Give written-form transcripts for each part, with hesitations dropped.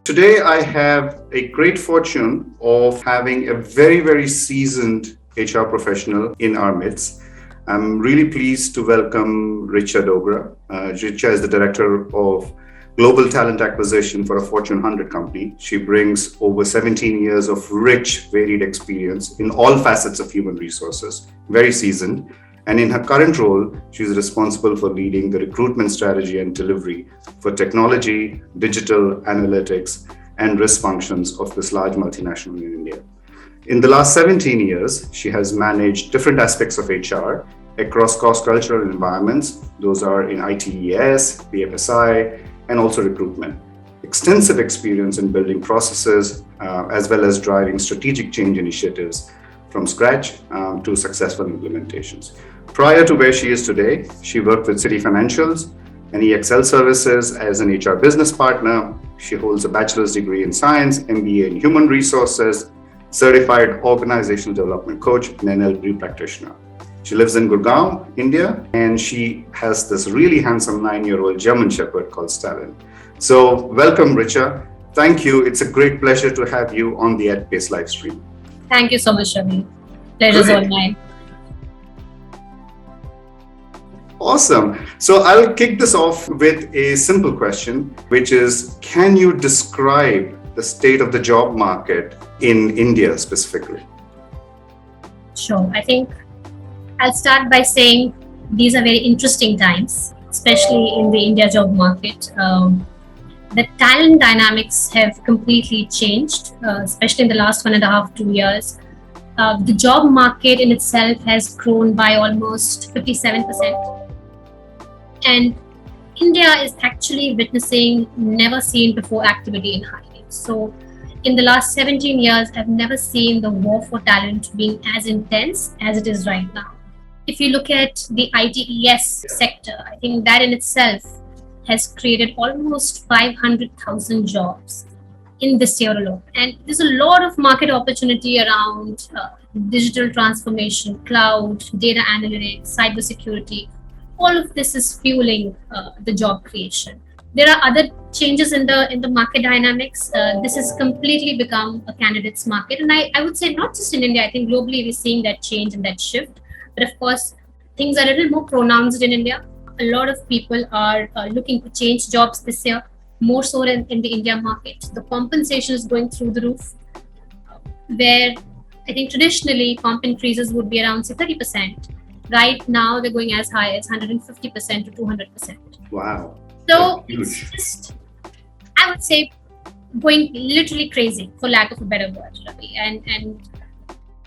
Today, I have a great fortune of having a very, very seasoned HR professional in our midst. I'm really pleased to welcome Richa Dogra. Richa is the Director of Global Talent Acquisition for a Fortune 100 company. She brings over 17 years of rich, varied experience in all facets of human resources, very seasoned. And in her current role, she's responsible for leading the recruitment strategy and delivery for technology, digital analytics, and risk functions of this large multinational in India. In the last 17 years, she has managed different aspects of HR across cross-cultural environments. Those are in ITES, BFSI, and also recruitment. Extensive experience in building processes, as well as driving strategic change initiatives from scratch to successful implementations. Prior to where she is today, she worked with Citi Financials and EXL Services as an HR business partner. She holds a bachelor's degree in Science, MBA in Human Resources, certified organizational development coach, and NLP practitioner. She lives in Gurgaon, India, and she has this really handsome 9-year-old German Shepherd called Stalin. So welcome, Richa. Thank you. It's a great pleasure to have you on the ITES live stream. Thank you so much, Ravi. Pleasure's all mine. Awesome. So I'll kick this off with a simple question, which is, can you describe the state of the job market in India specifically? Sure. I think I'll start by saying these are very interesting times, especially in the India job market. The talent dynamics have completely changed, especially in the last 1.5 to 2 years. The job market in itself has grown by almost 57%. And India is actually witnessing never seen before activity in hiring. So in the last 17 years, I've never seen the war for talent being as intense as it is right now. If you look at the ITES sector, I think that in itself has created almost 500,000 jobs in this year alone. And there's a lot of market opportunity around digital transformation, cloud, data analytics, cybersecurity. All of this is fueling the job creation. There are other changes in the market dynamics. This has completely become a candidates market. And I would say not just in India, I think globally we're seeing that change and that shift. But of course, things are a little more pronounced in India. A lot of people are looking to change jobs this year, more so in the India market. The compensation is going through the roof, where I think traditionally comp increases would be around say 30%. Right now, they're going as high as 150% to 200%. Wow. So it's just, I would say, going literally crazy, for lack of a better word, Ravi. And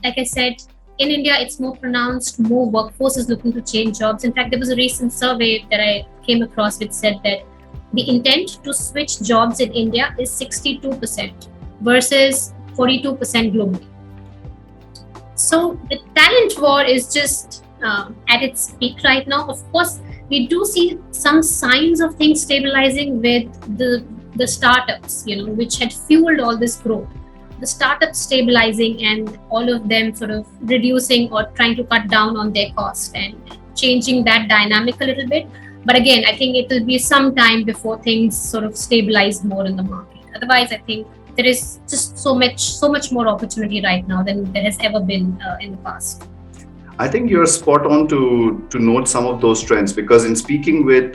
like I said, in India, it's more pronounced, more workforce is looking to change jobs. In fact, there was a recent survey that I came across which said that the intent to switch jobs in India is 62% versus 42% globally. So the talent war is just at its peak right now. Of course, we do see some signs of things stabilizing with the startups, which had fueled all this growth. The startups stabilizing and all of them sort of reducing or trying to cut down on their cost and changing that dynamic a little bit. But again, I think it will be some time before things sort of stabilize more in the market. Otherwise, I think there is just so much more opportunity right now than there has ever been in the past. I think you're spot on to note some of those trends, because in speaking with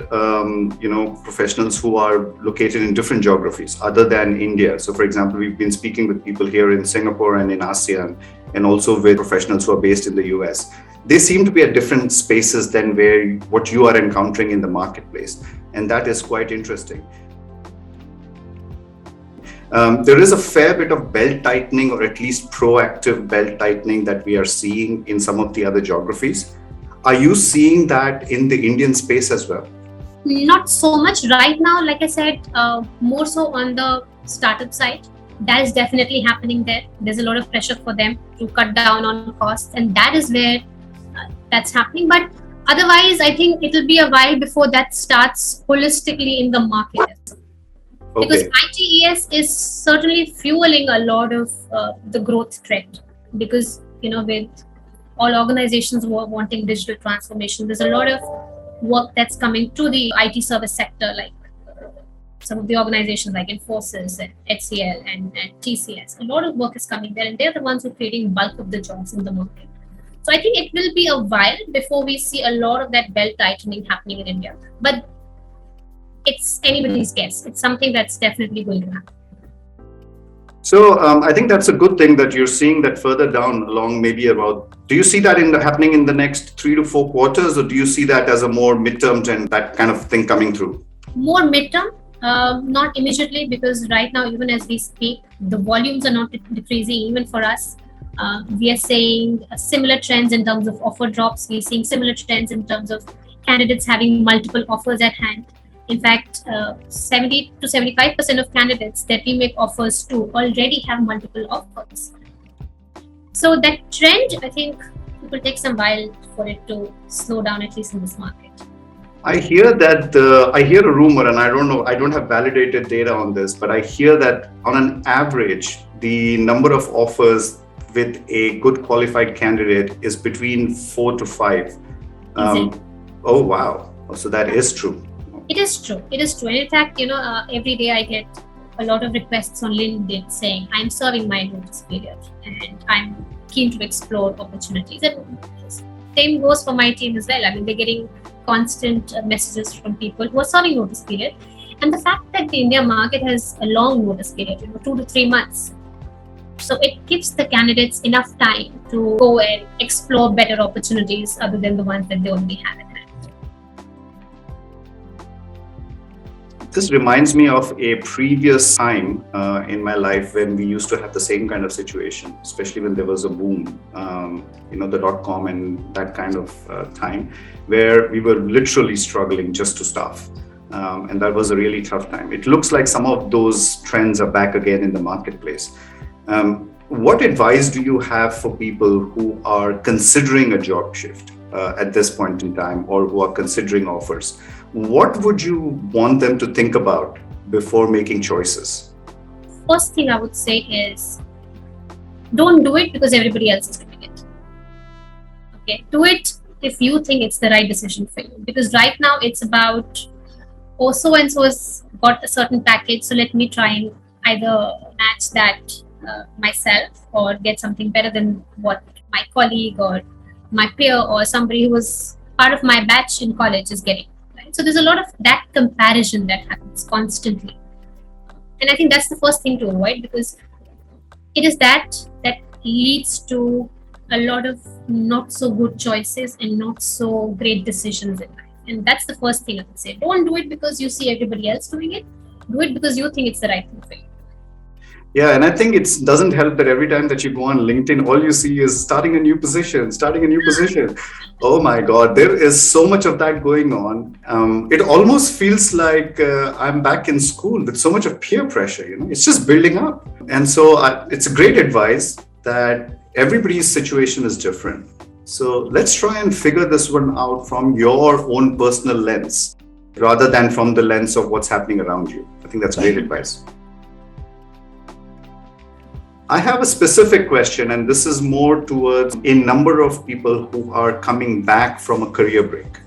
professionals who are located in different geographies other than India. So for example, we've been speaking with people here in Singapore and in ASEAN, and also with professionals who are based in the US. They seem to be at different spaces than what you are encountering in the marketplace. And that is quite interesting. There is a fair bit of belt tightening, or at least proactive belt tightening, that we are seeing in some of the other geographies. Are you seeing that in the Indian space as well? Not so much right now. Like I said, more so on the startup side. That is definitely happening there. There's a lot of pressure for them to cut down on costs, and that is where that's happening. But otherwise, I think it'll be a while before that starts holistically in the market. Okay. Because ITES is certainly fueling a lot of the growth trend, because with all organizations who are wanting digital transformation, there's a lot of work that's coming to the IT service sector, like some of the organizations like Infosys and HCL and TCS. A lot of work is coming there, and they're the ones who are creating bulk of the jobs in the market. So I think it will be a while before we see a lot of that belt tightening happening in India. But it's anybody's guess. It's something that's definitely going to happen. So I think that's a good thing that you're seeing that further down along, maybe about, do you see that happening in the next 3 to 4 quarters, or do you see that as a more midterm trend, that kind of thing coming through? More midterm, not immediately, because right now, even as we speak, the volumes are not decreasing even for us. We are seeing similar trends in terms of offer drops. We're seeing similar trends in terms of candidates having multiple offers at hand. In fact, 70 to 75% of candidates that we make offers to already have multiple offers. So that trend, I think it will take some while for it to slow down, at least in this market. I hear that, I hear a rumor, and I don't know, I don't have validated data on this, but I hear that on an average, the number of offers with a good qualified candidate is between 4 to 5. Oh, wow. So that is true. It is true. It is true. And in fact, every day I get a lot of requests on LinkedIn saying, I'm serving my notice period and I'm keen to explore opportunities. And same goes for my team as well. I mean, they're getting constant messages from people who are serving notice period. And the fact that the India market has a long notice period, 2 to 3 months. So it gives the candidates enough time to go and explore better opportunities other than the ones that they already have at hand. This reminds me of a previous time in my life when we used to have the same kind of situation, especially when there was a boom, the .com and that kind of time, where we were literally struggling just to staff. And that was a really tough time. It looks like some of those trends are back again in the marketplace. What advice do you have for people who are considering a job shift at this point in time, or who are considering offers? What would you want them to think about before making choices? First thing I would say is, don't do it because everybody else is doing it. Okay, do it if you think it's the right decision for you. Because right now it's about, oh, so and so has got a certain package, so let me try and either match that myself or get something better than what my colleague or my peer or somebody who was part of my batch in college is getting. Right? So there's a lot of that comparison that happens constantly. And I think that's the first thing to avoid, because it is that leads to a lot of not so good choices and not so great decisions in life. And that's the first thing I would say. Don't do it because you see everybody else doing it. Do it because you think it's the right thing for you. Yeah, and I think it doesn't help that every time that you go on LinkedIn, all you see is starting a new position. Oh my God, there is so much of that going on. It almost feels like I'm back in school with so much of peer pressure, it's just building up. And so it's a great advice that everybody's situation is different. So let's try and figure this one out from your own personal lens, rather than from the lens of what's happening around you. I think that's great advice. I have a specific question, and this is more towards a number of people who are coming back from a career break.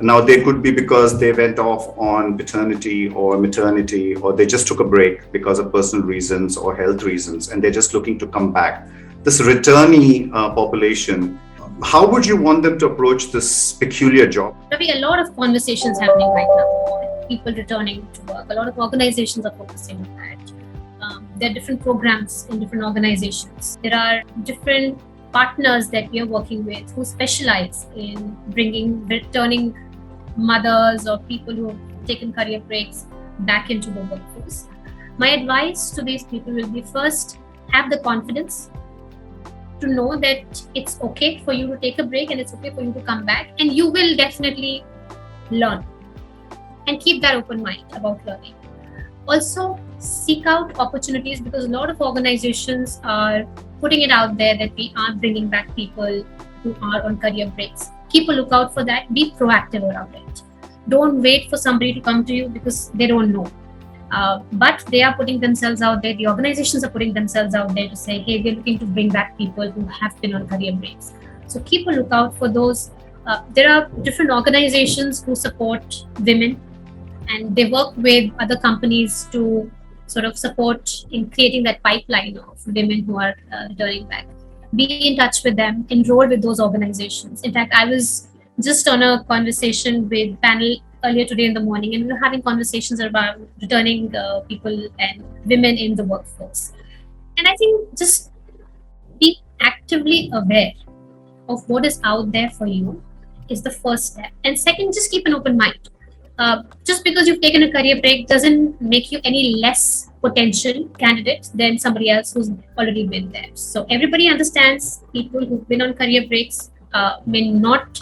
Now, they could be because they went off on paternity or maternity, or they just took a break because of personal reasons or health reasons, and they're just looking to come back. This returnee population, how would you want them to approach this peculiar job? Ravi, a lot of conversations happening right now. People returning to work. A lot of organizations are focusing on that. There are different programs in different organizations. There are different partners that we are working with who specialize in bringing returning mothers or people who have taken career breaks back into the workforce. My advice to these people will be, first, have the confidence to know that it's okay for you to take a break and it's okay for you to come back, and you will definitely learn. And keep that open mind about learning. Also, seek out opportunities, because a lot of organizations are putting it out there that we are bringing back people who are on career breaks. Keep a lookout for that. Be proactive around it. Don't wait for somebody to come to you because they don't know. But they are putting themselves out there. The organizations are putting themselves out there to say, hey, we're looking to bring back people who have been on career breaks. So keep a lookout for those. There are different organizations who support women and they work with other companies to sort of support in creating that pipeline of women who are returning back. Be in touch with them, enroll with those organizations. In fact, I was just on a conversation with panel earlier today in the morning, and we were having conversations about returning people and women in the workforce. And I think just be actively aware of what is out there for you is the first step. And second, just keep an open mind. Just because you've taken a career break doesn't make you any less potential candidate than somebody else who's already been there. So everybody understands people who've been on career breaks may not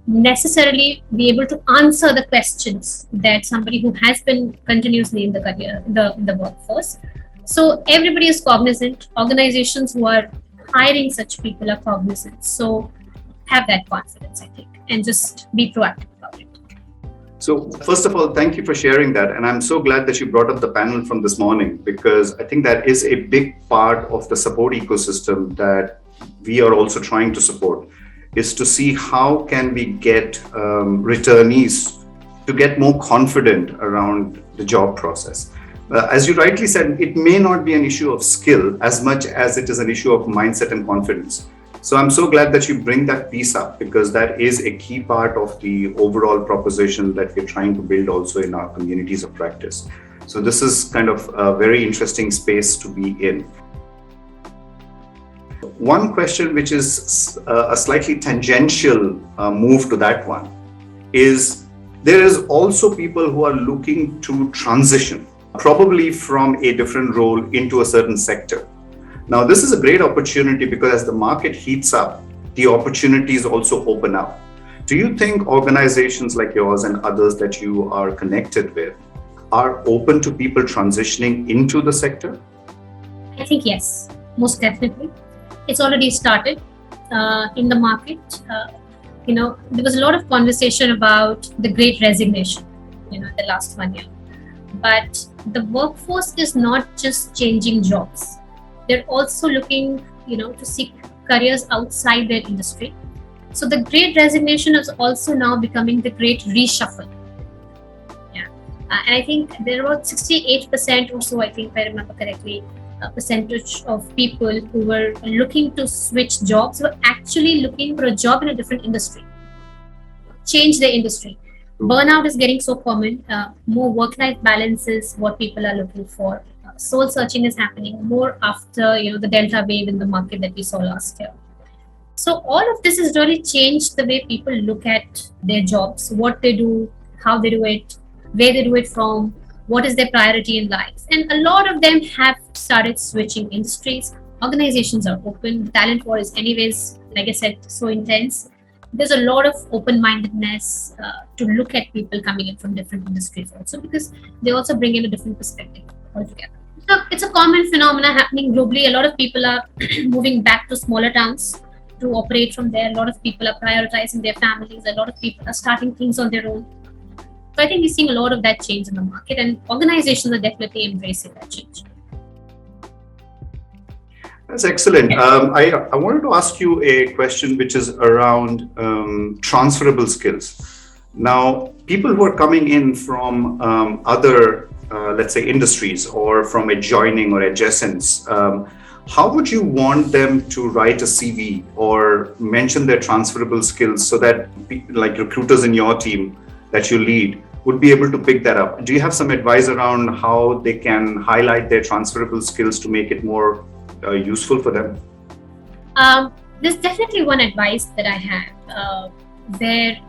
necessarily be able to answer the questions that somebody who has been continuously in the career, the workforce. So everybody is cognizant. Organizations who are hiring such people are cognizant. So have that confidence, I think, and just be proactive about it. So first of all, thank you for sharing that. And I'm so glad that you brought up the panel from this morning, because I think that is a big part of the support ecosystem that we are also trying to support, is to see how can we get returnees to get more confident around the job process. As you rightly said, it may not be an issue of skill as much as it is an issue of mindset and confidence. So I'm so glad that you bring that piece up, because that is a key part of the overall proposition that we're trying to build also in our communities of practice. So this is kind of a very interesting space to be in. One question which is a slightly tangential move to that one is there is also people who are looking to transition, probably from a different role into a certain sector. Now, this is a great opportunity because as the market heats up, the opportunities also open up. Do you think organizations like yours and others that you are connected with are open to people transitioning into the sector? I think yes, most definitely. It's already started in the market. There was a lot of conversation about the great resignation, the last 1 year. But the workforce is not just changing jobs. They're also looking, to seek careers outside their industry. So the great resignation is also now becoming the great reshuffle. Yeah. And I think there are about 68% or so, I think, if I remember correctly, percentage of people who were looking to switch jobs were actually looking for a job in a different industry, change their industry. Burnout is getting so common. More work-life balance is what people are looking for. Soul searching is happening more after the Delta wave in the market that we saw last year. So all of this has really changed the way people look at their jobs, what they do, how they do it, where they do it from, what is their priority in life. And a lot of them have started switching industries. Organizations are open. The talent war is anyways, like I said, so intense. There's a lot of open-mindedness to look at people coming in from different industries also, because they also bring in a different perspective altogether. So it's a common phenomenon happening globally. A lot of people are moving back to smaller towns to operate from there. A lot of people are prioritizing their families. A lot of people are starting things on their own. So I think we're seeing a lot of that change in the market, and organizations are definitely embracing that change. That's excellent. I wanted to ask you a question which is around transferable skills. Now, people who are coming in from other, let's say, industries or from adjoining or adjacents, how would you want them to write a CV or mention their transferable skills so that, like recruiters in your team that you lead, would be able to pick that up? Do you have some advice around how they can highlight their transferable skills to make it more useful for them? There's definitely one advice that I have where,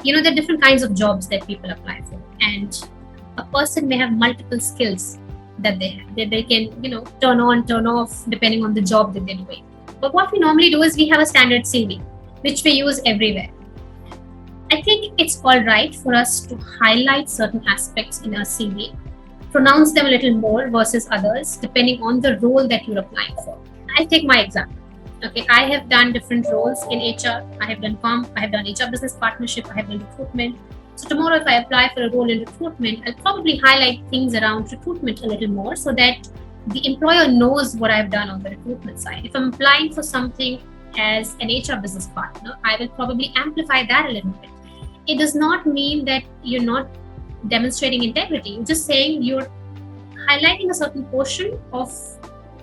there are different kinds of jobs that people apply for, and a person may have multiple skills that they have, that they can, turn on, turn off, depending on the job that they're doing. But what we normally do is we have a standard CV, which we use everywhere. I think it's all right for us to highlight certain aspects in our CV, pronounce them a little more versus others, depending on the role that you're applying for. I'll take my example. Okay, I have done different roles in HR. I have done I have done HR business partnership, I have done recruitment. So tomorrow, if I apply for a role in recruitment, I'll probably highlight things around recruitment a little more so that the employer knows what I've done on the recruitment side. If I'm applying for something as an HR business partner, I will probably amplify that a little bit. It does not mean that you're not demonstrating integrity. You're just saying you're highlighting a certain portion of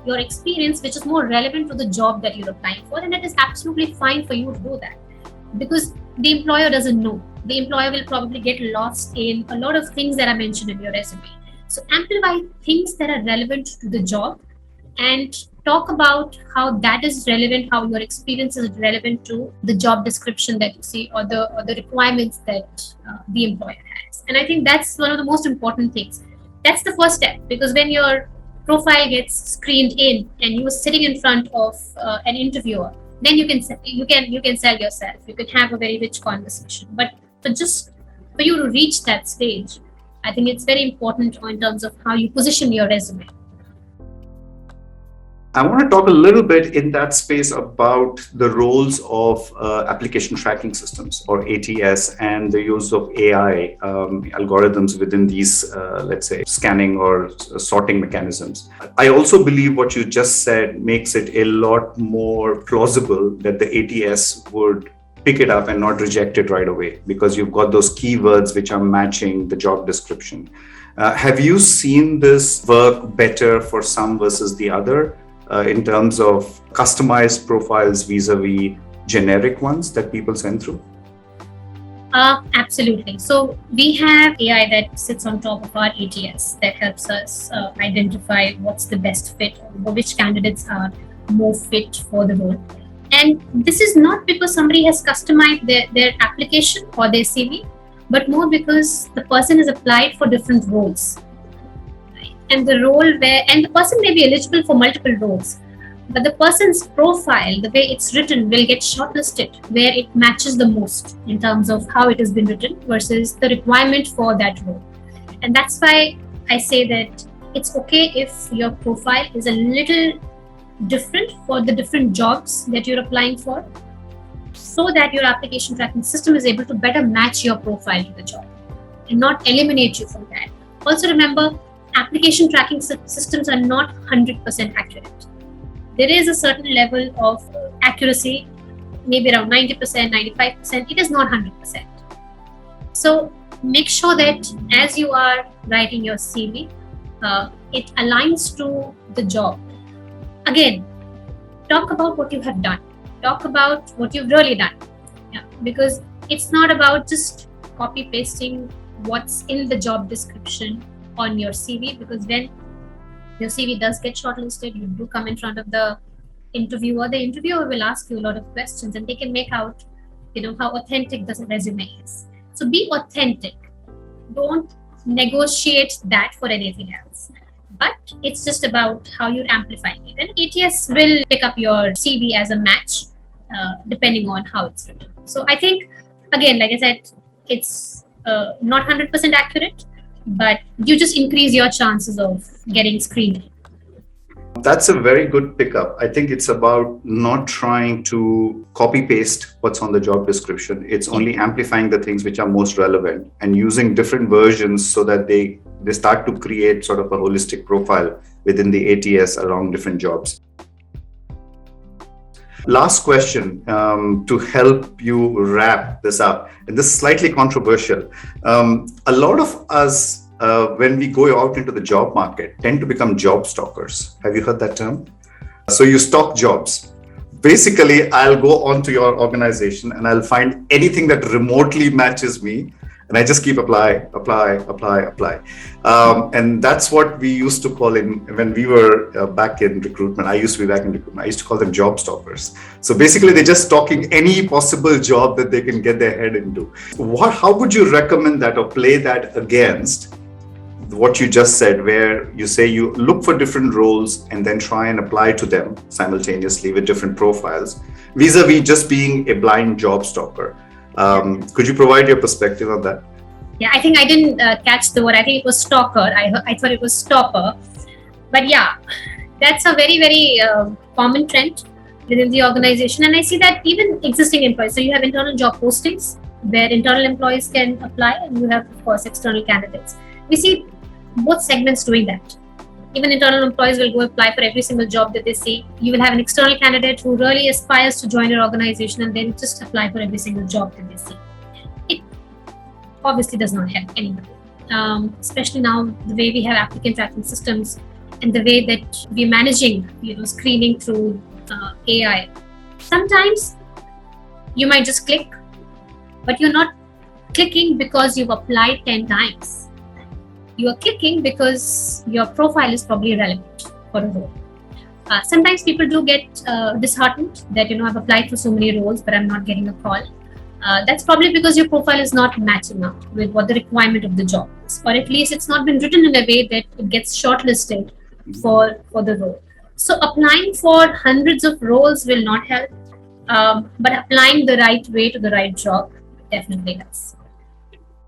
your experience which is more relevant to the job that you're applying for, and it is absolutely fine for you to do that, because the employer doesn't know. The employer will probably get lost in a lot of things that are mentioned in your resume. So amplify things that are relevant to the job and talk about how that is relevant, how your experience is relevant to the job description that you see, or the requirements that the employer has. And I think that's one of the most important things. That's the first step, because when your profile gets screened in and you're sitting in front of an interviewer, then you can sell yourself. You can have a very rich conversation. But for you to reach that stage, I think it's very important in terms of how you position your resume. I want to talk a little bit in that space about the roles of application tracking systems, or ATS, and the use of AI algorithms within these, let's say, scanning or sorting mechanisms. I also believe what you just said makes it a lot more plausible that the ATS would pick it up and not reject it right away, because you've got those keywords which are matching the job description. Have you seen this work better for some versus the other? In terms of customized profiles vis-a-vis generic ones that people send through? Absolutely. So we have AI that sits on top of our ATS that helps us identify what's the best fit, or which candidates are more fit for the role. And this is not because somebody has customized their application or their CV, but more because the person has applied for different roles. And the person may be eligible for multiple roles, but the person's profile, the way it's written, will get shortlisted where it matches the most in terms of how it has been written versus the requirement for that role. And that's why I say that it's okay if your profile is a little different for the different jobs that you're applying for, so that your application tracking system is able to better match your profile to the job and not eliminate you from that. Also remember, application tracking systems are not 100% accurate. There is a certain level of accuracy, maybe around 90%, 95%. It is not 100%. So make sure that as you are writing your CV, it aligns to the job. Again, talk about what you have done. Talk about what you've really done. Yeah, because it's not about just copy pasting what's in the job description on your CV, because when your CV does get shortlisted, you do come in front of the interviewer. The interviewer will ask you a lot of questions, and they can make out, how authentic the resume is. So be authentic. Don't negotiate that for anything else. But it's just about how you're amplifying it. And ATS will pick up your CV as a match, depending on how it's written. So I think, again, like I said, it's not 100% accurate, but you just increase your chances of getting screened. That's a very good pickup. I think it's about not trying to copy paste what's on the job description. It's only amplifying the things which are most relevant and using different versions so that they start to create sort of a holistic profile within the ATS around different jobs. Last question to help you wrap this up, and this is slightly controversial. A lot of us, when we go out into the job market, tend to become job stalkers. Have you heard that term? So you stalk jobs. Basically, I'll go onto your organization and I'll find anything that remotely matches me, and I just keep apply. And that's what we used to call when we were back in recruitment. I used to be back in recruitment. I used to call them job stalkers. So basically, they're just stalking any possible job that they can get their head into. How would you recommend that, or play that against what you just said, where you say you look for different roles and then try and apply to them simultaneously with different profiles, vis-a-vis just being a blind job stalker? Could you provide your perspective on that? Yeah, I think I didn't catch the word. I think it was stalker. I thought it was stopper. But yeah, that's a very, very common trend within the organization. And I see that even existing employees. So you have internal job postings where internal employees can apply, and you have, of course, external candidates. We see both segments doing that. Even internal employees will go apply for every single job that they see. You will have an external candidate who really aspires to join your organization, and then just apply for every single job that they see. It obviously does not help anybody. especially now the way we have applicant tracking systems and the way that we're managing, screening through AI. Sometimes you might just click, but you're not clicking because you've applied 10 times. You are clicking because your profile is probably relevant for a role. Sometimes people do get disheartened that, I've applied for so many roles, but I'm not getting a call. That's probably because your profile is not matching up with what the requirement of the job is, or at least it's not been written in a way that it gets shortlisted for the role. So applying for hundreds of roles will not help, but applying the right way to the right job definitely does.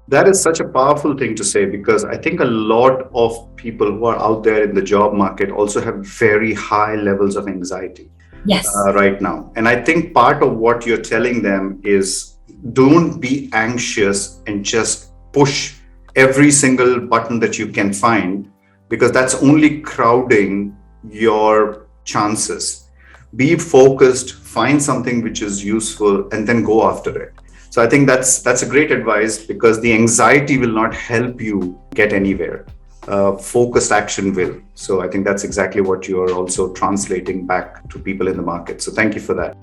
That is such a powerful thing to say, because I think a lot of people who are out there in the job market also have very high levels of anxiety. Yes. Right now. And I think part of what you're telling them is don't be anxious and just push every single button that you can find, because that's only crowding your chances. Be focused, find something which is useful, and then go after it. So I think that's a great advice, because the anxiety will not help you get anywhere. Focused action will. So I think that's exactly what you're also translating back to people in the market. So thank you for that.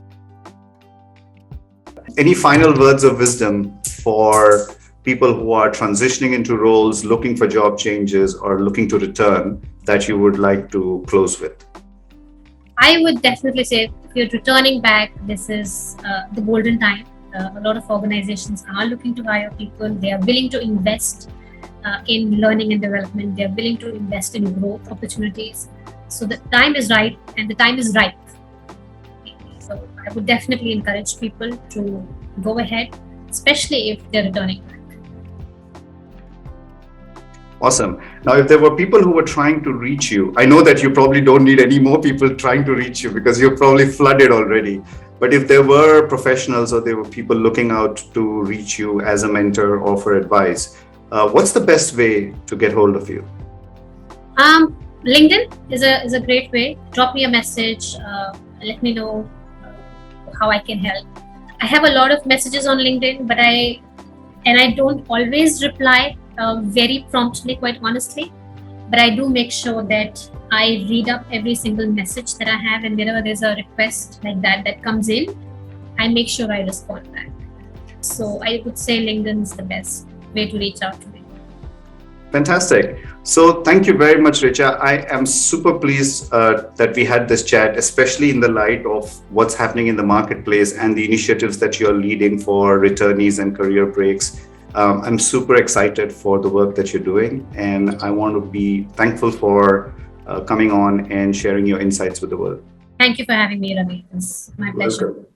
Any final words of wisdom for people who are transitioning into roles, looking for job changes, or looking to return, that you would like to close with? I would definitely say, if you're returning back, this is the golden time. A lot of organizations are looking to hire people. They are willing to invest in learning and development. They are willing to invest in growth opportunities. So the time is right, and the time is ripe. So I would definitely encourage people to go ahead, especially if they're returning back. Awesome. Now, if there were people who were trying to reach you, I know that you probably don't need any more people trying to reach you, because you're probably flooded already. But if there were professionals or there were people looking out to reach you as a mentor or for advice, what's the best way to get hold of you? LinkedIn is a great way. Drop me a message. Let me know how I can help. I have a lot of messages on LinkedIn, but I don't always reply very promptly, quite honestly. But I do make sure that I read up every single message that I have, and whenever there's a request like that comes in, I make sure I respond back. So I would say LinkedIn is the best way to reach out to me. Fantastic. So thank you very much, Richa. I am super pleased that we had this chat, especially in the light of what's happening in the marketplace and the initiatives that you're leading for returnees and career breaks. I'm super excited for the work that you're doing, and I want to be thankful for coming on and sharing your insights with the world. Thank you for having me, Ravi. It's my pleasure. Welcome.